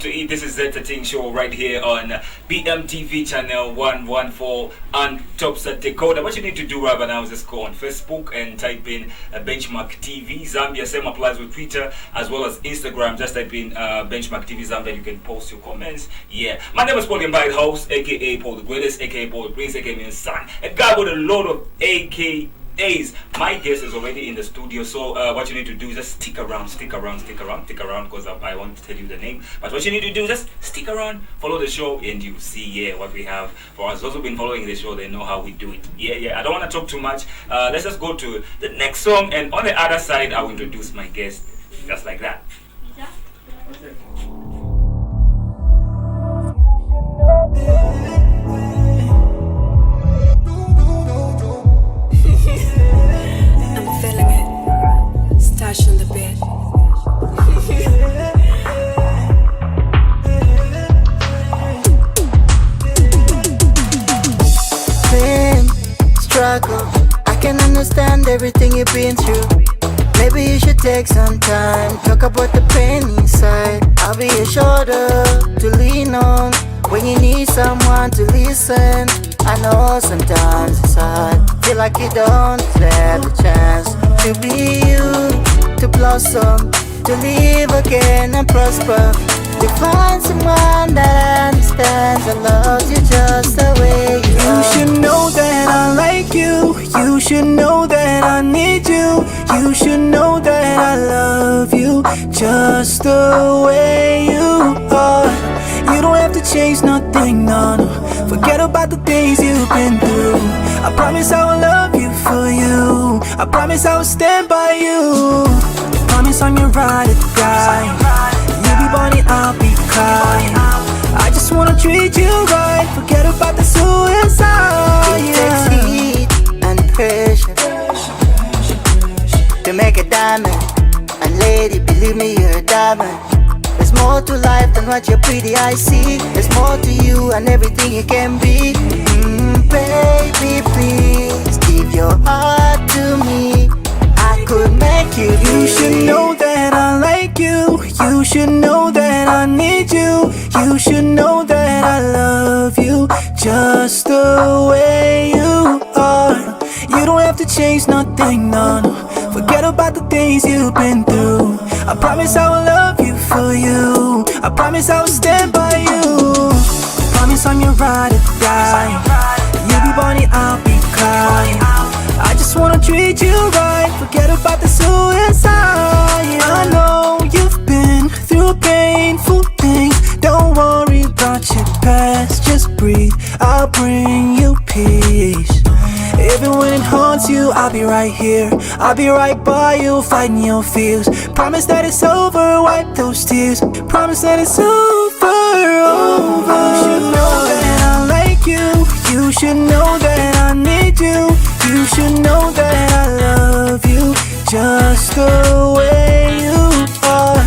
to eat. This is zed13 show right here on BMTV channel 114 on Topset Decoder. What you need to do right now is just go on Facebook and type in Benchmark TV Zambia. Same applies with Twitter as well as Instagram. Just type in Benchmark TV Zambia. You can post your comments. Yeah, my name is Paul Invite House, aka Paul the Greatest, aka Paul the Prince, aka Son, a guy with a lot of AKAs. My guest is already in the studio, so what you need to do is just stick around, because I won't tell you the name. But what you need to do is just stick around, follow the show, and you see what we have for us. Those who've been following the show, they know how we do it. I don't want to talk too much. Let's just go to the next song, and on the other side, I'll introduce my guest, just like that. I'm feeling it. Stash on the bed. Pain, struggle. I can understand everything you've been through. Maybe you should take some time, talk about the pain inside. I'll be your shoulder to lean on when you need someone to listen. I know sometimes it's hard, feel like you don't have the chance to be you, to blossom, to live again and prosper, to find someone that understands and loves you just the way you are. You should know that I like you. You should know that I need you. You should know that I love you just the way you are. You don't have to change nothing, no, no. Forget about the things you've been through. I promise I will love you for you. I promise I will stand by you. I promise I'm your ride or die. You be bunny, I'll be crying. I just wanna treat you right. Forget about the suicide. It takes heat and pressure to make a diamond. And lady, believe me, you're a diamond. There's more to life than what your pretty eyes see. There's more to you and everything you can be. Baby, please give your heart to me. I could make you You believe. should know that I like you. You should know that I need you. You should know that I love you just the way you are. You don't have to change nothing, no, no. Forget about the things you've been through. I promise I will love you for you. I promise I will stand by you. I promise I'm your ride or die. You be bunny, I'll be crying. I just wanna treat you right. Forget about the suicide. I know you've been through painful things. Don't worry about your past. Just breathe, I'll bring you peace. Even when it haunts you, I'll be right here. I'll be right by you, fighting your fears. Promise that it's over, wipe those tears. Promise that it's over. You should know that I like you. You should know that I need you. You should know that I love you just the way you are.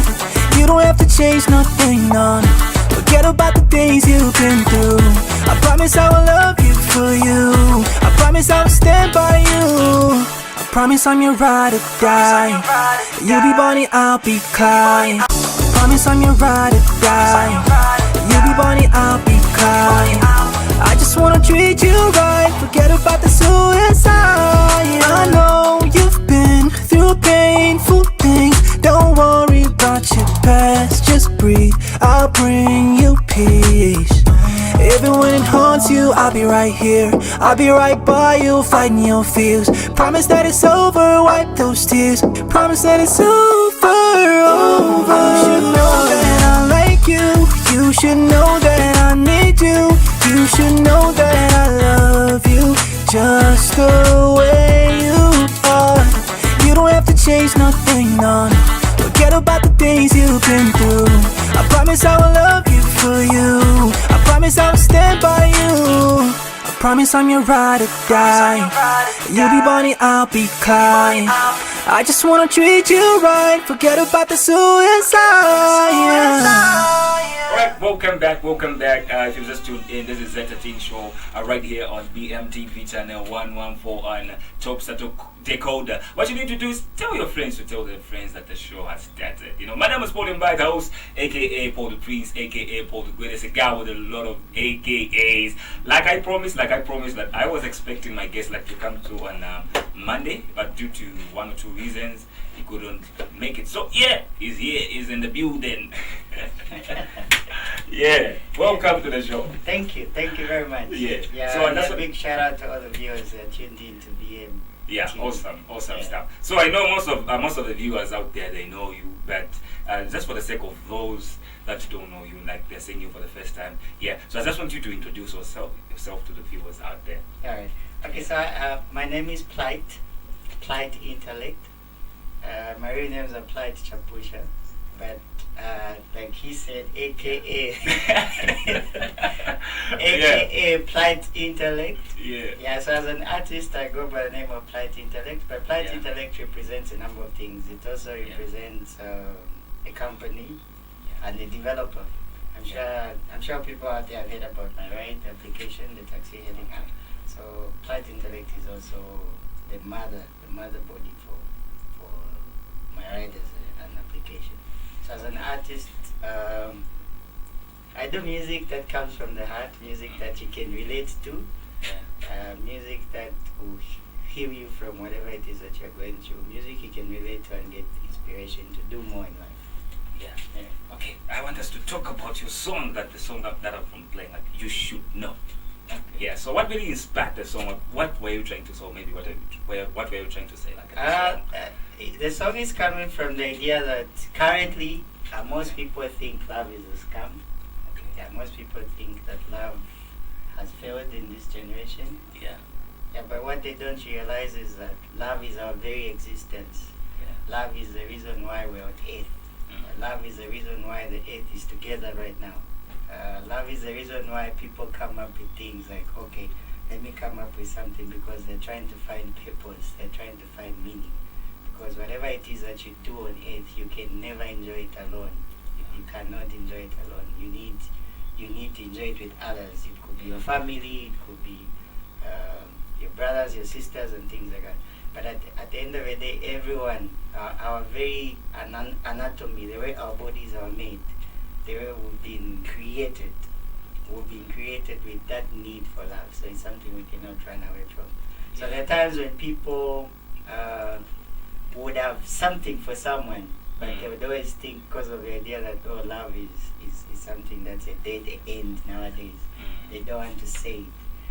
You don't have to change nothing, no, no. Forget about the things you've been through. I promise I will love you for you. I promise I will stand by you. I promise I'm your ride or die. You be bunny, I'll be crying. I promise I'm your ride or die. You be bunny, I'll be crying. I just wanna treat you right. Forget about the suicide. I know you've been through painful things. Don't worry about your past. Just breathe, I'll bring you peace. Even when it haunts you, I'll be right here. I'll be right by you, fighting your fears. Promise that it's over, wipe those tears. Promise that it's over. You should know that I like you. You should know that I need you. You should know that I love you just the way you are. You don't have to change nothing, no, no. Forget about the things you've been through. I promise I will love you for you. I promise I will stand by you. I promise I'm your ride or die. You be bunny, I'll be crying. I just wanna treat you right. Forget about the suicide. Alright, well, welcome back. If you just tuned in, this is zed13 show right here on BMTV channel 114 on Top Sato Decoder. What you need to do is tell your friends to tell their friends that the show has started. You know, my name is Paul by the host, aka Paul the Prince, aka Paul the Greatest, a guy with a lot of AKAs. Like I promised that I was expecting my guest to come to on Monday, but due to one or two reasons, he couldn't make it. So yeah, he's here, he's in the building. Yeah, welcome to the show. Thank you very much. Yeah, so that's a big shout out to all the viewers that tuned in to BM. Yeah, TV. awesome stuff. So I know most of the viewers out there, they know you, but just for the sake of those that don't know you, like they're seeing you for the first time, yeah. So I just want you to introduce yourself to the viewers out there. All right. Okay. So my name is Plight Intellect. My real name is Plight Chapusha, but like he said, AKA AKA Plight Intellect. Yeah. So as an artist, I go by the name of Plight Intellect. But Plight Intellect represents a number of things. It also represents a company and a developer. I'm sure people out there have heard about my ride application, the taxi hailing app. So Plight Intellect is also the mother body for my ride as an application. So as an artist, I do music that comes from the heart, music that you can relate to, music that will heal you from whatever it is that you're going through, music you can relate to and get inspiration to do more in life. Yeah. Okay, I want us to talk about your song, that I'm playing, like You Should Know. Okay. Yeah, so what really inspired the song? What were you trying to say? Maybe what were you trying to say? The song is coming from the idea that currently most people think love is a scam. Okay. Yeah, most people think that love has failed in this generation. Yeah. Yeah, but what they don't realize is that love is our very existence. Yeah. Love is the reason why we're on earth. Love is the reason why the earth is together right now. Love is the reason why people come up with things like, okay, let me come up with something, because they're trying to find purpose, they're trying to find meaning. Because whatever it is that you do on earth, you can never enjoy it alone. You cannot enjoy it alone. You need to enjoy it with others. It could be your family, it could be your brothers, your sisters, and things like that. But at the end of the day, everyone, our very anatomy, the way our bodies are made, the way we've been created with that need for love. So it's something we cannot run away from. So there are times when people would have something for someone, but they would always think, because of the idea that love is something that's a dead end nowadays. They don't want to say it.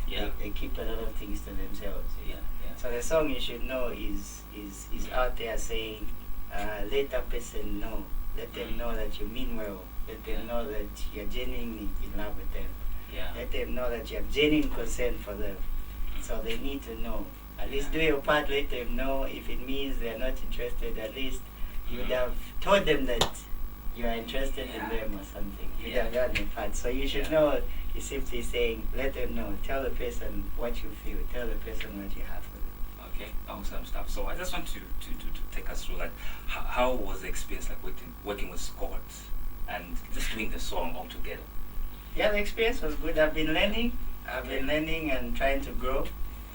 Yeah. They keep a lot of things to themselves. Yeah. So the song You Should Know is out there saying, let a person know. Let them know that you mean well. Let them know that you're genuinely in love with them. Yeah. Let them know that you have genuine concern for them. So they need to know. At least do your part, let them know. If it means they're not interested, at least you would have told them that you are interested in them or something. You'd have done your part. So you should know is simply saying, let them know. Tell the person what you feel. Tell the person what you have for them. Okay, awesome stuff. So I just want to take us through, like, how was the experience like working with Scott and just doing the song all together? Yeah, the experience was good. I've been learning and trying to grow.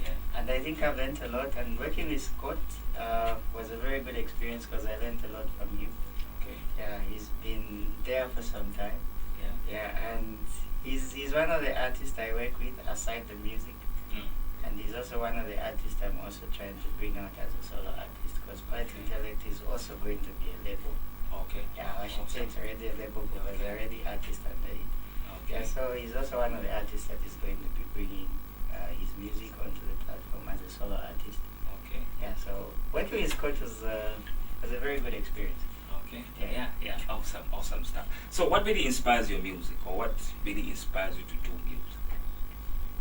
Yeah. And I think I've learned a lot. And working with Scott was a very good experience because I learned a lot from him. Okay. Yeah, he's been there for some time. Yeah. Yeah, and he's one of the artists I work with aside the music. And he's also one of the artists I'm also trying to bring out as a solo artist, because Plight Intellect is also going to be a label. Okay. Yeah, I should say it's already a label because they're already artists under it. Okay. Yeah, so he's also one of the artists that is going to be bringing his music onto the platform as a solo artist. Okay. Yeah, so working with Scott was a very good experience. Okay. Yeah. Awesome stuff. So what really inspires your music, or what really inspires you to do music?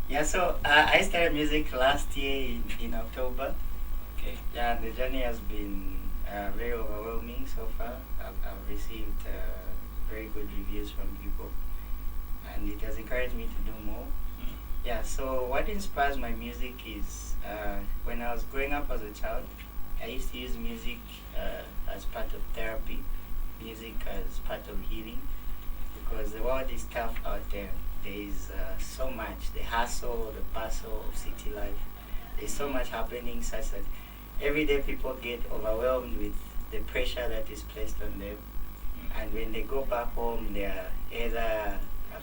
Yeah, so I started music last year in October. Okay. Yeah, and the journey has been very overwhelming so far. I've received very good reviews from people, and it has encouraged me to do more. Yeah, so what inspires my music is when I was growing up as a child, I used to use music as part of therapy, music as part of healing, because the world is tough out there. There is so much, the hustle, the bustle of city life. There's so much happening such that every day people get overwhelmed with the pressure that is placed on them. And when they go back home, they are either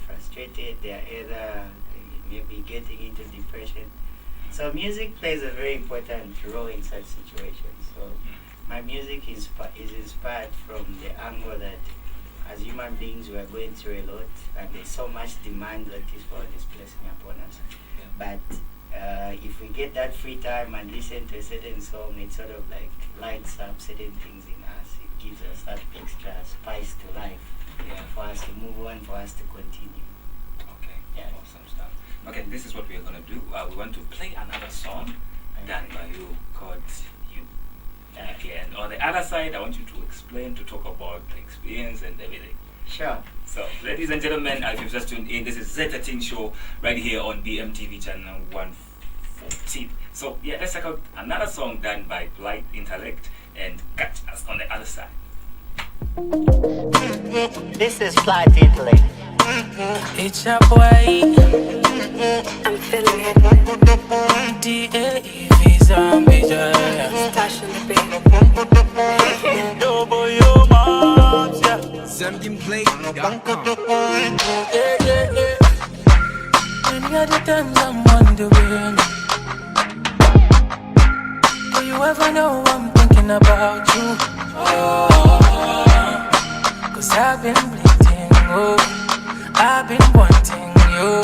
frustrated, they are either maybe getting into depression. So music plays a very important role in such situations. So my music is inspired from the angle that as human beings we are going through a lot, and there's so much demand that this world is placing upon us. But if we get that free time and listen to a certain song, it sort of like lights up certain things in us. It gives us that extra spice to life, for us to move on, for us to continue. Okay, awesome stuff. Okay, this is what we are going to do. We want to play another song done by you called You. And on the other side, I want you to explain, to talk about the experience and everything. Sure. So, ladies and gentlemen, if you've just tuned in, this is zed13 show right here on BMTV channel 114. So, yeah, let's check out another song done by Plight, Intellect, and catch us on the other side. This is Plight, Intellect. It's a boy. I'm feeling it. D-A-E-V zombie. Stash in the bed. Yo boy, yo moms, yeah. Plight.com. Yeah. Many other times I'm wondering, do you ever know I'm thinking about you? Cause I've been bleeding, I've been wanting you.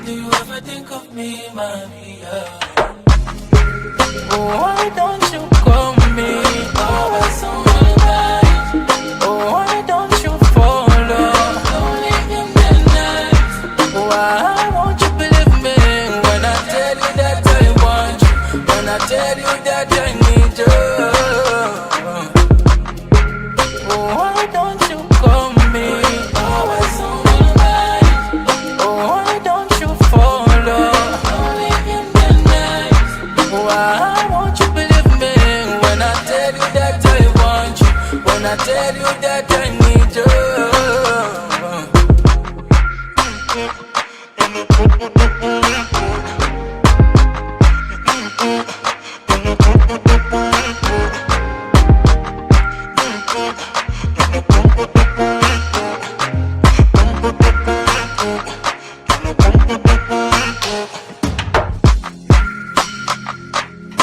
Do you ever think of me, Maria? Why don't you call me always on my mind? Why don't you follow? Don't leave in the night. Why won't you believe me when I tell you that I want you? When I tell you that I need you? Why don't you call me always on my mind? Why don't you follow? Don't leave in the night. Why won't you believe me when I tell you that I want you? When I tell you that I need you?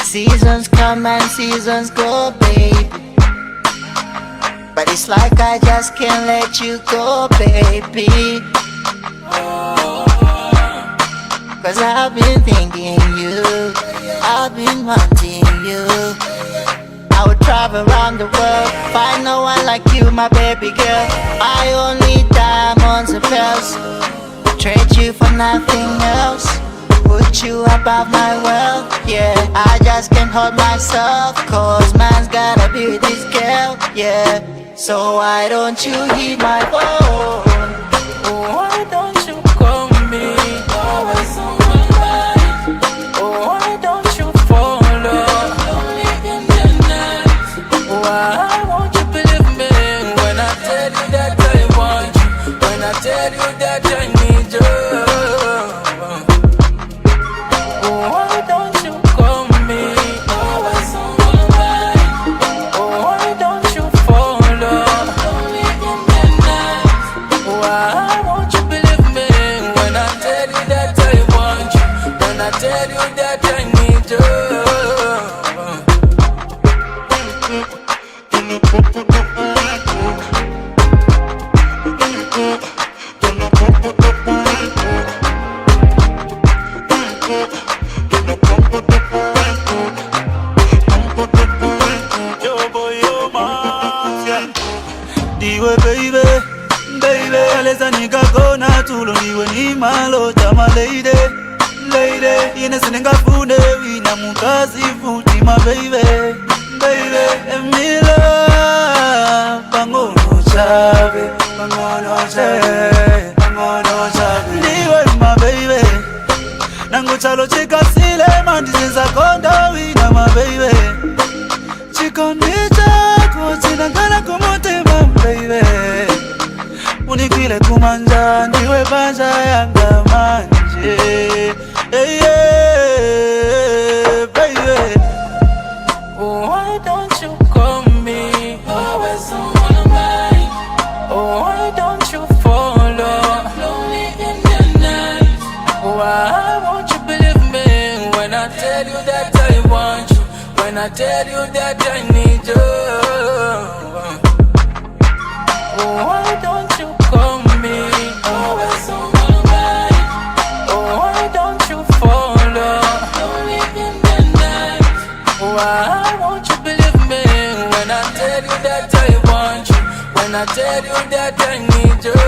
Seasons come and seasons go, baby. But it's like I just can't let you go, baby. Cause I've been thinking you, I've been wanting you. I would travel around the world, find no one like you, my baby girl. I only diamonds and pearls, trade you for nothing else. Put you above my wealth, yeah. I just can't hold myself, cause man's gotta be with this girl, yeah. So why don't you heed my phone? Why don't you call me always on my mind? Why don't you follow? Don't leave in the night. Why won't you believe me when I tell you that I want you? When I tell you that I need you? Why don't you call me always on my mind? Why don't you follow? Don't leave in the night. Why won't you believe me when I tell you that I want you? When I tell you that I need you? Yo boy, yo man, yeah. Diwe baby, aleza nikakona tulo niwe ni malota my lady, ine sinengafune wina mukazi futi my baby, Emila pangono chabe, diwe my baby, nango chalo chikasile mandizenza konda wina my baby, chikonicha kuchina kana kumutema baby. unikile kumanja ndiwe banja yanga manje. Hey, yeah, baby. Why don't you call me? Always on my mind. Why don't you follow? Lonely in the night. Why won't you believe me when I tell you that I want you? When I tell you that I need you? Why don't you call me? Always on my mind. Why don't you follow? Lonely in the night. Why won't you believe me when I tell you that I want you? When I tell you that I need you?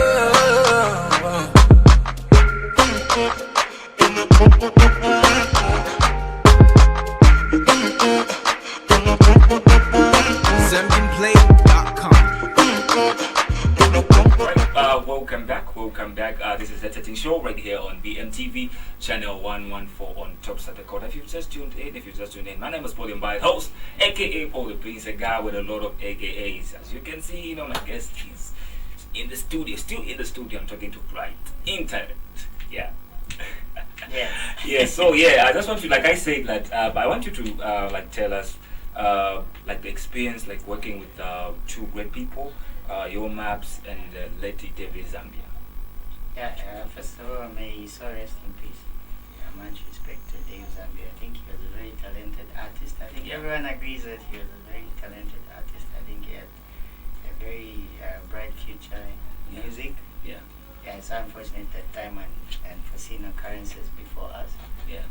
ZambianPlay.com. Welcome back. This is zed13 show right here on BMTV channel 114 on Top Star Dakota. If you've just tuned in, my name is Paul Mbai, host, aka Paul the Prince, a guy with a lot of AKAs. As you can see, my guest is in the studio, still in the studio. I'm talking to Plight, Intellect. Yeah. Yeah. So I just want to, like I said, that I want you to tell us like the experience, like working with two great people, your maps and Leti David Zambia. Yeah, first of all, may his soul rest in peace. Much respect to Dave Zambia. I think he was a very talented artist. I think everyone agrees that he was a very talented artist. I think he had a very bright future in music. Yeah. Yeah, it's unfortunate that time and foreseen occurrences before us. Yeah.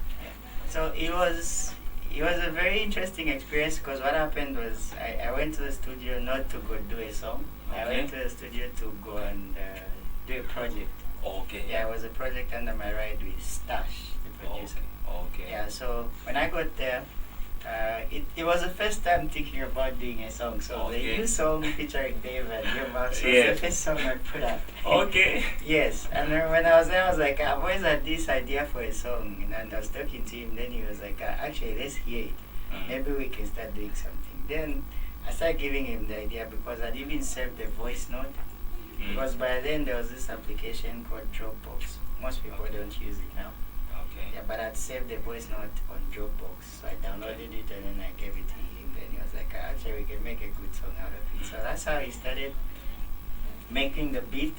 So it was a very interesting experience because what happened was I went to the studio not to go do a song. Okay. I went to the studio to go and do a project. Okay. Yeah, it was a project under my ride with Stash, the producer. Okay. Yeah, so when I got there, it was the first time thinking about doing a song. So the new song featuring Dave and Your Mouse was the first song I put up. Okay. Yes, and then when I was there, I was like, I've always had this idea for a song, and I was talking to him. Then he was like, actually, let's hear it. Maybe we can start doing something. Then I started giving him the idea because I'd even saved the voice note. Because by then there was this application called Dropbox. Most people don't use it now. Okay. Yeah, but I'd saved the voice note on Dropbox. So I downloaded it and then I gave it to him. Then he was like, actually, we can make a good song out of it. So that's how he started making the beat.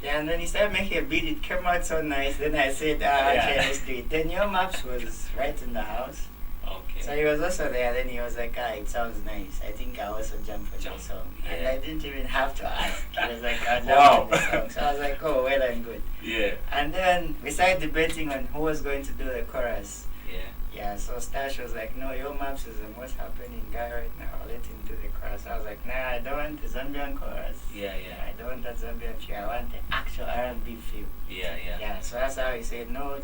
Yeah, and when he started making a beat, it came out so nice. Then I said, actually, let's do it. Then Your Maps was right in the house. Okay. So he was also there. Then he was like, it sounds nice. I think I also jump for the song. And I didn't even have to ask. He was like, I'll jump for the song. So I was like, oh, well and good. Yeah. And then we started debating on who was going to do the chorus. Yeah. Yeah, so Stash was like, no, Your Maps is the most happening guy right now. I'll let him do the chorus. I was like, nah, I don't want the Zambian chorus. Yeah. I don't want that Zambian feel. I want the actual R&B feel. Yeah, so that's how he said, no,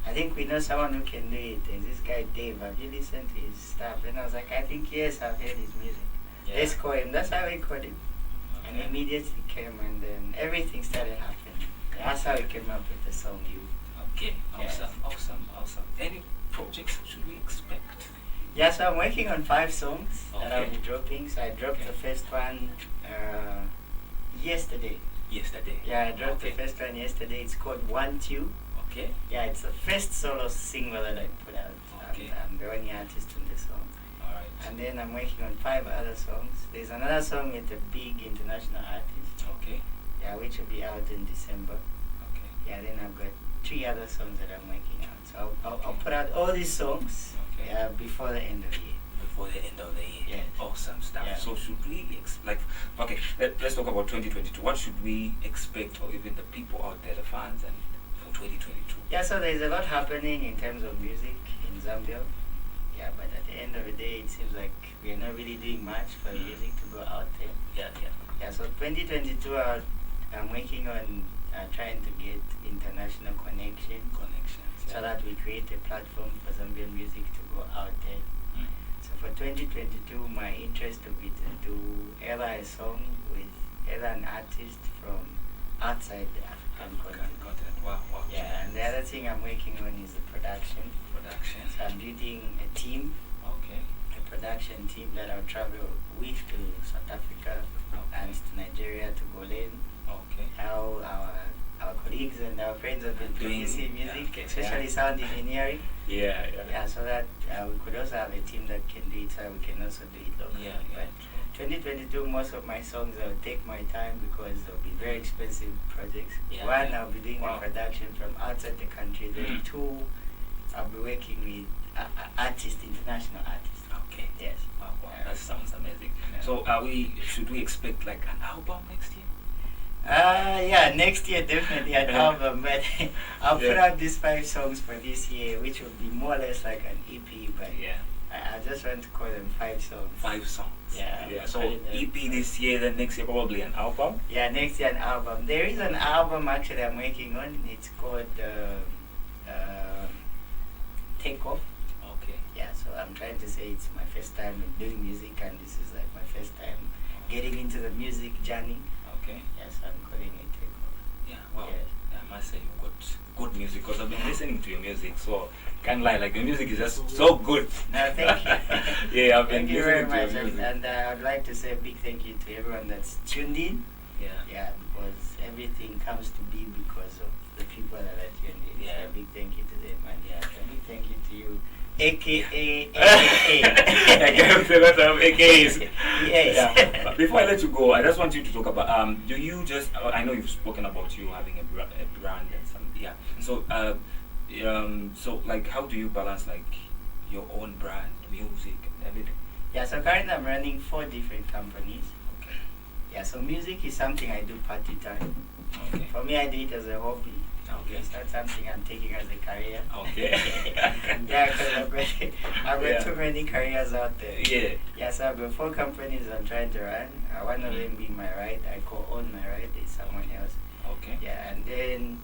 I think we know someone who can do it. There's this guy Dave. Have you listened to his stuff? And I was like, I think yes, I've heard his music. Let's call him. That's how we called him. And he immediately came, and then everything started happening. That's how we came up with the song You. Okay. Awesome. Any projects should we expect? Yeah, so I'm working on 5 songs that I'll be dropping. So I dropped the first one yesterday. Yeah, I dropped the first one yesterday. It's called Want You. Okay. Yeah, it's the first solo single that I put out. Okay. And I'm the only artist on the song. Alright. And then I'm working on 5 other songs. There's another song with a big international artist. Okay. Yeah, which will be out in December. Okay. Yeah, then I've got 3 other songs that I'm working on. So I'll put out all these songs before the end of the year. Yeah. Awesome stuff. Yeah. So should we let's talk about 2022. What should we expect, or even the people out there, the fans, and for 2022? Yeah, so there's a lot happening in terms of music in Zambia. Yeah, but at the end of the day, it seems like we're not really doing much for music to go out there. Yeah, so 2022, I'm working on trying to get international connections so that we create a platform for Zambian music to go out there. So for 2022, my interest will be to do either a song with either an artist from outside the African continent. Wow. Yeah, and the other thing I'm working on is the production. So I'm building a team, a production team that I'll travel with to South Africa and to Nigeria, to Golen, Okay. how our colleagues and our friends have been Doing, producing music, yeah, especially yeah. sound engineering. Yeah, Yeah, so that we could also have a team that can do it, so we can also do it locally. Yeah, yeah, But 2022, most of my songs I'll take my time because they'll be very expensive projects. Yeah, One, yeah. I'll be doing Wow. the production from outside the country. Then two, I'll be working with artists, international artists. Okay. Yes. Wow, wow, that sounds amazing. Yeah. So, should we expect like an album next year? Yeah, next year definitely an Yeah. album, but I'll put Yeah. out these 5 songs for this year, which will be more or less like an EP, but Yeah. I just want to call them 5 songs. 5 songs. Yeah. Yeah. So Put it EP this year, then next year probably an album. Yeah, next year an album. There is an album actually I'm working on. It's called Take Off. Okay. Yeah, so I'm trying to say it's my first time in doing music, and this is like my first time getting into the music journey. Okay. Yes, I'm calling it Take Off. Yeah. Wow. Yes. I must say you got good music because I've been listening to your music, so can't lie. Like your music is just so good. No, thank you. Yeah, I've been Thank you very listening to much, your music. and I'd like to say a big thank you to everyone that's tuned in. Yeah. Yeah, because everything comes to be because of the people that are tuned in. Yeah. So a big thank you to them, and yeah, a big thank you to you, AKA. I can't say that I'm AKAs. Yes. Yeah. But before I let you go, I just want you to talk about do you just I know you've spoken about you having a brand and some so so like how do you balance like your own brand, music and everything? Yeah, so currently I'm running 4 different companies. Okay. Yeah, so music is something I do part time. Okay. For me, I do it as a hobby. Okay. It's not something I'm taking as a career. Okay. Yeah, because I've got Yeah. too many careers out there. Yeah. Yeah, so I've got 4 companies I'm trying to run. One of them being my right. I co-own my right. It's someone else. Okay. Yeah, and then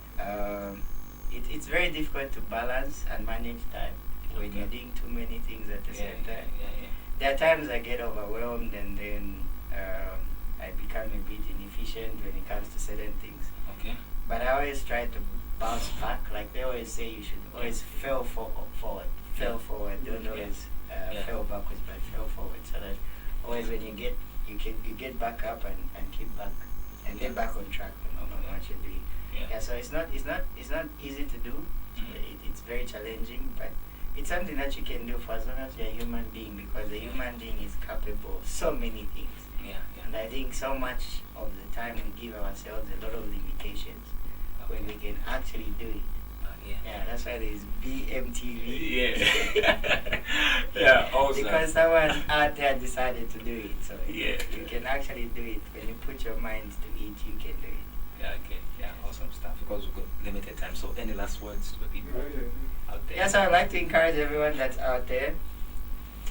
it's very difficult to balance and manage time when you're doing too many things at the same time. Yeah. There are times I get overwhelmed, and then I become a bit inefficient when it comes to certain things. Okay. But I always try to bounce back. Like they always say, you should always fail forward. Fail forward. Don't always fail backwards, but fail forward. So that always when you get back up and keep back and get back on track on what you're doing. Yeah. So it's not easy to do. It's very challenging, but it's something that you can do for as long as you're a human being, because a human being is capable of so many things. Yeah. And I think so much of the time we give ourselves a lot of limitations when we can actually do it. Yeah, that's why there's BMTV. Yeah. Yeah, awesome. Because someone out there decided to do it. So Yeah. you can actually do it. When you put your mind to it, you can do it. Yeah, okay. Yeah, awesome stuff. Because we've got limited time. So any last words to the people out there? Yes, I'd like to encourage everyone that's out there,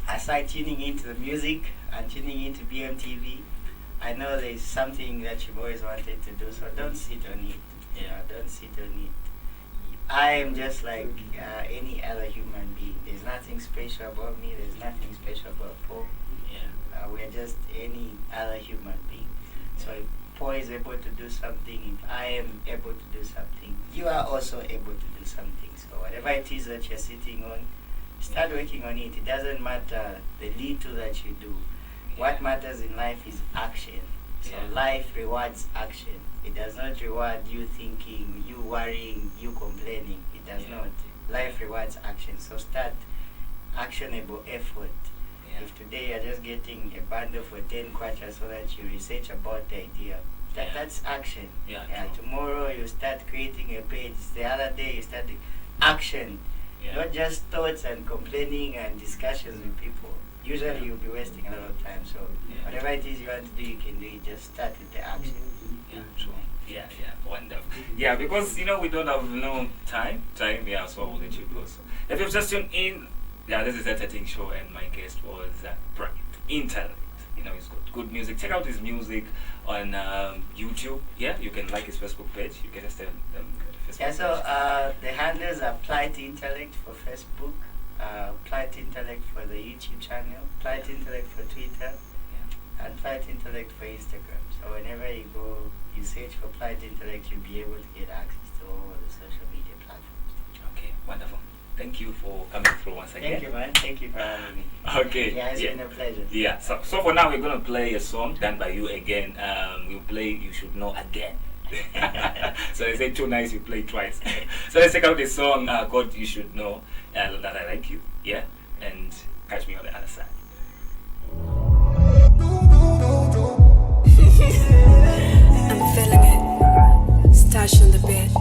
aside tuning into the music and tuning into BMTV, I know there's something that you've always wanted to do, so don't sit on it. Don't sit on it. I am just like any other human being. There's nothing special about me. There's nothing special about Paul. Yeah. We're just any other human being. So if Paul is able to do something, if I am able to do something, you are also able to do something. So whatever it is that you're sitting on, start working on it. It doesn't matter the little that you do. What matters in life is action. So life rewards action. It does not reward you thinking, you worrying, you complaining. It does not. Life rewards action. So start actionable effort. If today you're just getting a bundle for 10 kwacha so that you research about the idea, that's action. Tomorrow you start creating a page. The other day you start action. Not just thoughts and complaining and discussions with people. Usually you'll be wasting a lot of time. So whatever it is you want to do, you can do it. Just start with the action. Yeah, true. Yeah, wonderful. Yeah, because we don't have no time. Yeah, so I'll let you go. So if you've just tuned in, this is zed13 show, and my guest was Plight, Intellect. He's got good music. Check out his music on YouTube. Yeah, you can like his Facebook page. You can just tell them Facebook Yeah, so page. the handles are Plight Intellect for Facebook, Plight Intellect for the YouTube channel, Plight Intellect for Twitter, and Plight Intellect for Instagram. So whenever you go, you search for Plight Intellect, you'll be able to get access to all the social media platforms. Okay, wonderful. thank you for coming through once again. Thank you, man. Thank you for having me. Okay. Yeah, it's been a pleasure. Yeah. So for now, we're gonna play a song done by you again. We'll play "You Should Know" again. So they say too nice, you play twice. So let's check out the song called "You Should Know" that I like you. Yeah, and catch me on the other side. I'm feeling it. Stash on the bed.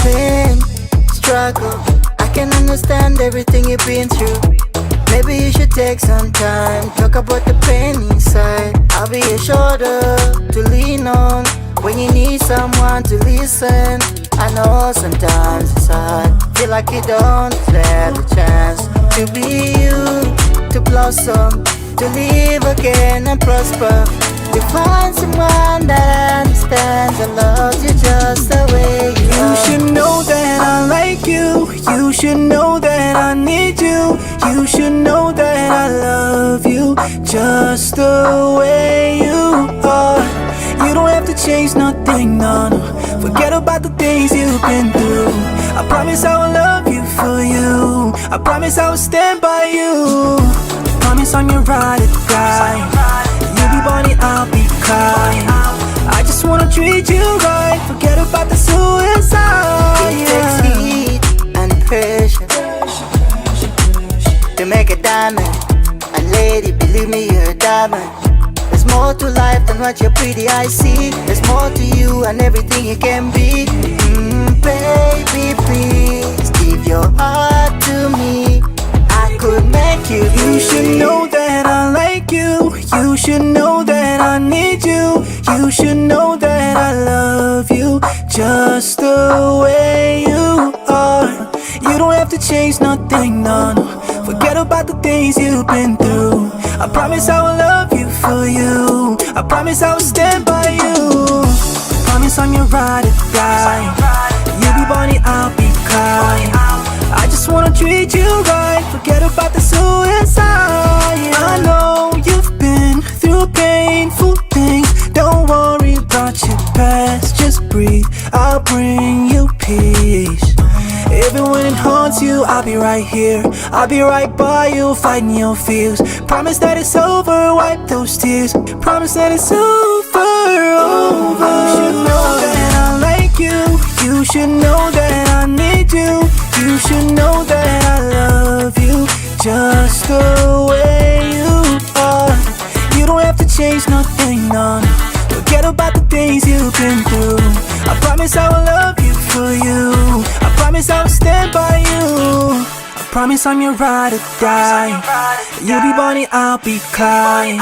Pain, struggle, I can understand everything you've been through. Maybe you should take some time, talk about the pain inside. I'll be your shoulder to lean on when you need someone to listen. I know sometimes it's hard, feel like you don't get the chance to be you, to blossom, to live again and prosper. To find someone that understands and loves you just the way you You are. should know that I like you. You should know that I need you. You should know that I love you just the way you are. You don't have to change nothing, no, no. Forget about the things you've been through. I promise I will love you for you. I promise I will stand by you. I promise I'm your ride or die. You be Bonnie, I'll be Clyde. I just wanna treat you right. Forget about the suicide. It takes heat and pressure to make a diamond. And lady, believe me, you're a diamond. There's more to life than what your pretty eyes see. There's more to you and everything you can be. Baby, please give your heart to me. I could make you. You should know that I like you. You should know that I need you. You should know that I love you just the way you are. You don't have to change nothing, no, no. Forget about the things you've been through. I promise I will love you for you. I promise I will stand by you. I promise I'm your ride or die. You be Bonnie, I'll be Clyde. I just wanna treat you right. Forget about the suicide. I know you've been through painful things. Don't worry about your past. Just breathe. I'll bring you peace. Even when it haunts you, I'll be right here. I'll be right by you, fighting your fears. Promise that it's over, wipe those tears. Promise that it's over. You should know that I like you. You should know that I need you. You should know that I love you just the way you are. You don't have to change nothing, no, no. Forget about the things you've been through. I promise I will love you for you. I promise I will stand by you. I promise I'm your ride or die. You be Bonnie, I'll be Clyde.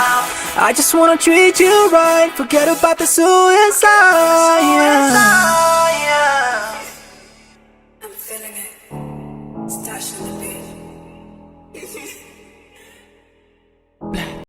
I just wanna treat you right. Forget about the suicide. Yeah.